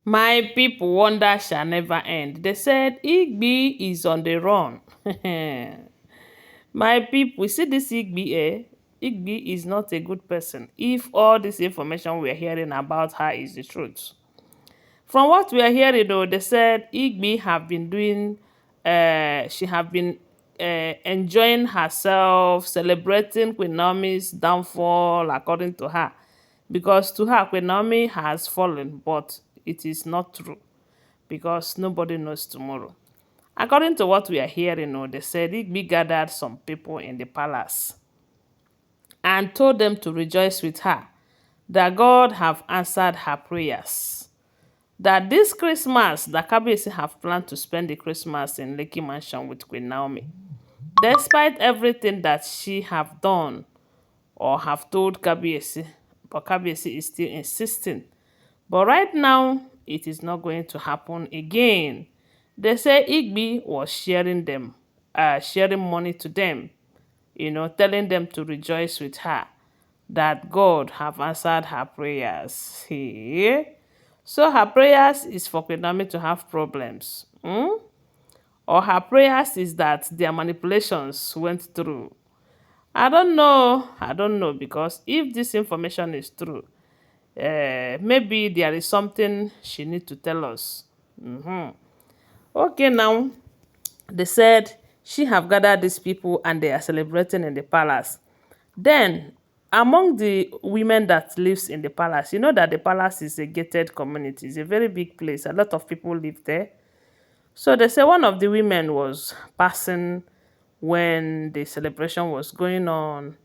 My people wonder shall never end. They said Igbi is on the run. My people, see this Igbi, eh? Igbi is not a good person. If all this information we are hearing about her is the truth. From what we are hearing though, they said Igbi have been doing, she have been enjoying herself, celebrating Queen Naomi's downfall according to her. Because to her, Queen Naomi has fallen, but it is not true because nobody knows tomorrow. According to what we are hearing, they said Igbi gathered some people in the palace and told them to rejoice with her, that God have answered her prayers. That this Christmas, that Kabiyesi have planned to spend the Christmas in Lekki Mansion with Queen Naomi. Despite everything that she have done or have told Kabiyesi, but Kabiyesi is still insisting. But right now, it is not going to happen again. They say Igbi was sharing money to them, telling them to rejoice with her, that God have answered her prayers. So her prayers is for Queen Naomi to have problems. Or her prayers is that their manipulations went through. I don't know because if this information is true, maybe there is something she need to tell us. Okay, now they said she have gathered these people and they are celebrating in the palace. Then, among the women that lives in the palace, you know that the palace is a gated community. It's a very big place. A lot of people live there. So they say one of the women was passing when the celebration was going on,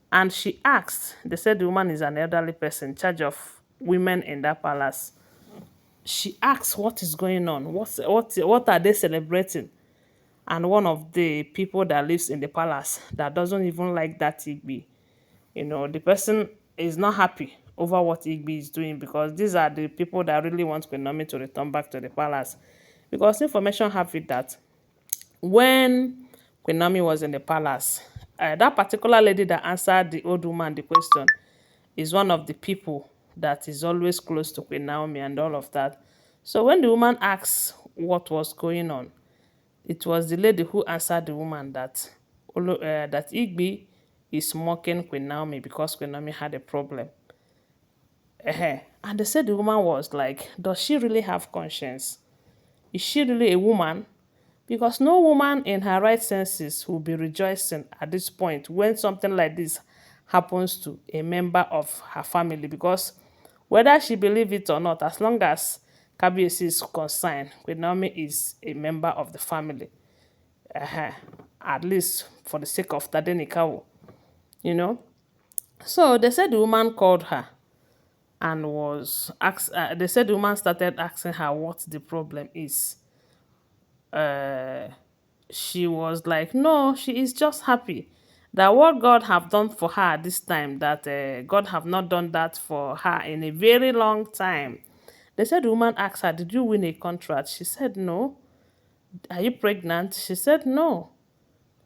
and she asked. They said the woman is an elderly person in charge of women in that palace. She asked what is going on. What are they celebrating? And one of the people that lives in the palace that doesn't even like that Igbi, the person is not happy over what Igbi is doing because these are the people that really want Queen Naomi to return back to the palace. Because information have it that when Queen Naomi was in the palace, that particular lady that answered the old woman the question is one of the people that is always close to Queen Naomi and all of that. So when the woman asks what was going on, it was the lady who answered the woman that that Igbi is mocking Queen Naomi because Queen Naomi had a problem. And they said the woman was like, does she really have conscience? Is she really a woman? Because no woman in her right senses will be rejoicing at this point when something like this happens to a member of her family. Because whether she believe it or not, as long as Kabiyesi is concerned, Queen Naomi is a member of the family. At least for the sake of Tadenikawo, you know. So they said the woman called her and they said the woman started asking her what the problem is. She was like, no, she is just happy that what God have done for her this time, that God have not done that for her in a very long time. They said the woman asked her, did you win a contract? She said, no. Are you pregnant? She said, no.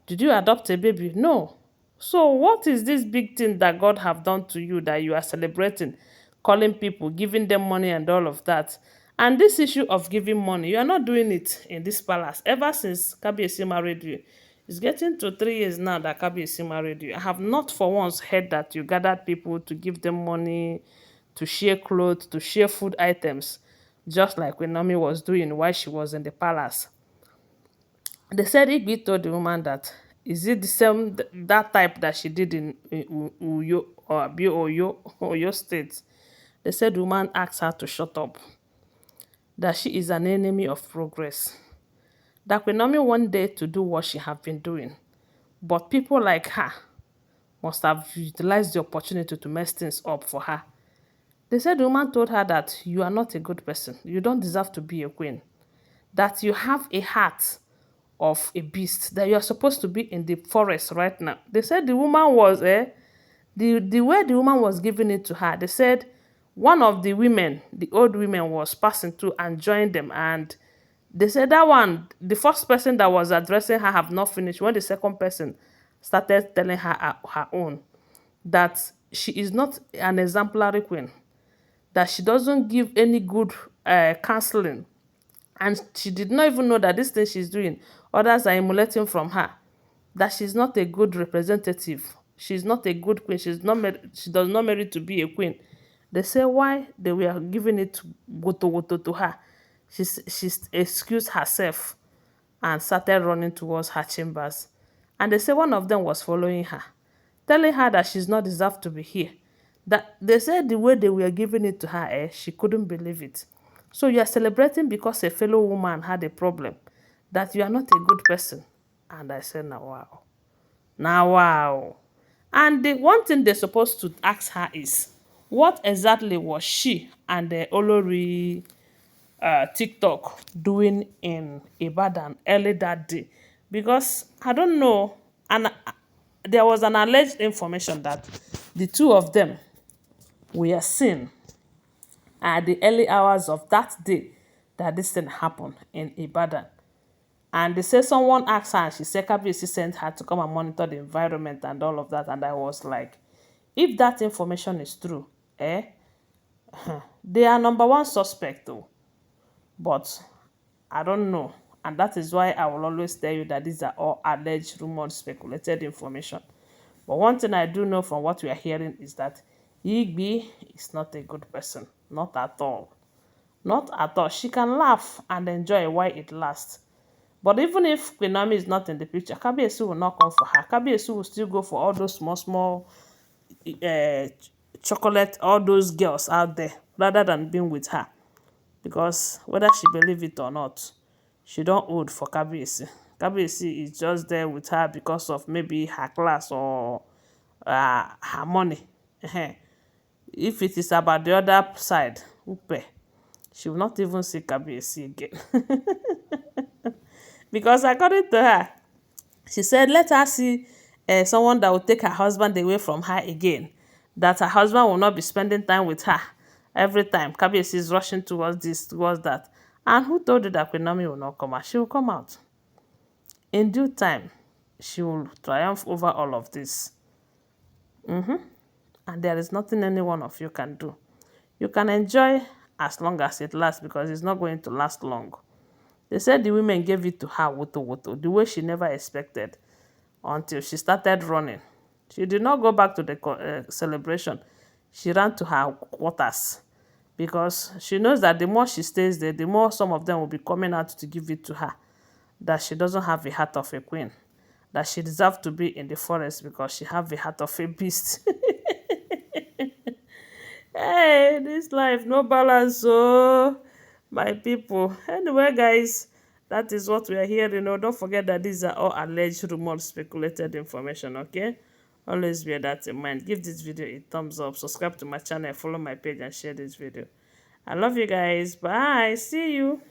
Did you adopt a baby? No. So what is this big thing that God have done to you that you are celebrating, calling people, giving them money and all of that? And this issue of giving money, you are not doing it in this palace. Ever since Kabiyesi married you, it's getting to 3 years now that Kabiyesi married you. I have not for once heard that you gathered people to give them money, to share clothes, to share food items, just like when Naomi was doing while she was in the palace. They said Igbi told the woman that is it the same that type that she did in Uyo or Oyo State. They said the woman asked her to shut up, that she is an enemy of progress, that Queen Naomi one day to do what she have been doing, but people like her must have utilized the opportunity to mess things up for her. They said the woman told her that you are not a good person, you don't deserve to be a queen, that you have a heart of a beast, that you are supposed to be in the forest right now. They said the woman was the way the woman was giving it to her. They said one of the women, the old women, was passing through and joined them, and they said that one, the first person that was addressing her have not finished when the second person started telling her her own, that she is not an exemplary queen, that she doesn't give any good counseling, and she did not even know that this thing she's doing, others are emulating from her, that she's not a good representative, she's not a good queen, she does not merit to be a queen. They say why they were giving it woto woto to her. She's excused herself and started running towards her chambers. And they say one of them was following her, telling her that she's not deserved to be here. That they said the way they were giving it to her, she couldn't believe it. So you are celebrating because a fellow woman had a problem, that you are not a good person. And I said, now wow. Now wow. And the one thing they're supposed to ask her is, what exactly was she and the Olori TikTok doing in Ibadan early that day? Because I don't know, and there was an alleged information that the two of them were seen at the early hours of that day that this thing happened in Ibadan. And they say someone asked her, and she said KBC sent her to come and monitor the environment and all of that. And I was like, if that information is true, they are number one suspect though. But I don't know. And that is why I will always tell you that these are all alleged, rumored, speculated information. But one thing I do know from what we are hearing is that Igbi is not a good person. Not at all. Not at all. She can laugh and enjoy while it lasts. But even if Queen Naomi is not in the picture, Kabiyesi will not come for her. Kabiyesi will still go for all those small, small uh, chocolate, all those girls out there, rather than being with her. Because whether she believe it or not, she don't old for Kabiyesi. Kabiyesi is just there with her because of maybe her class or her money. If it is about the other side, Upe, she will not even see Kabiyesi again. Because according to her, she said, let her see someone that will take her husband away from her again. That her husband will not be spending time with her every time. Kabiyesi is rushing towards this, towards that. And who told you that Queen Naomi will not come out? She will come out. In due time, she will triumph over all of this. And there is nothing any one of you can do. You can enjoy as long as it lasts, because it's not going to last long. They said the women gave it to her woto woto, the way she never expected, until she started running. She did not go back to the celebration. She ran to her quarters, because she knows that the more she stays there, the more some of them will be coming out to give it to her, that she doesn't have a heart of a queen, that she deserves to be in the forest because she have the heart of a beast. Hey, this life no balance, oh my people. Anyway, guys, that is what we are hearing. Oh, don't forget that these are all alleged, rumored, speculated information. Okay, always bear that in mind. Give this video a thumbs up, subscribe to my channel, follow my page, and share this video. I love you guys. Bye. See you.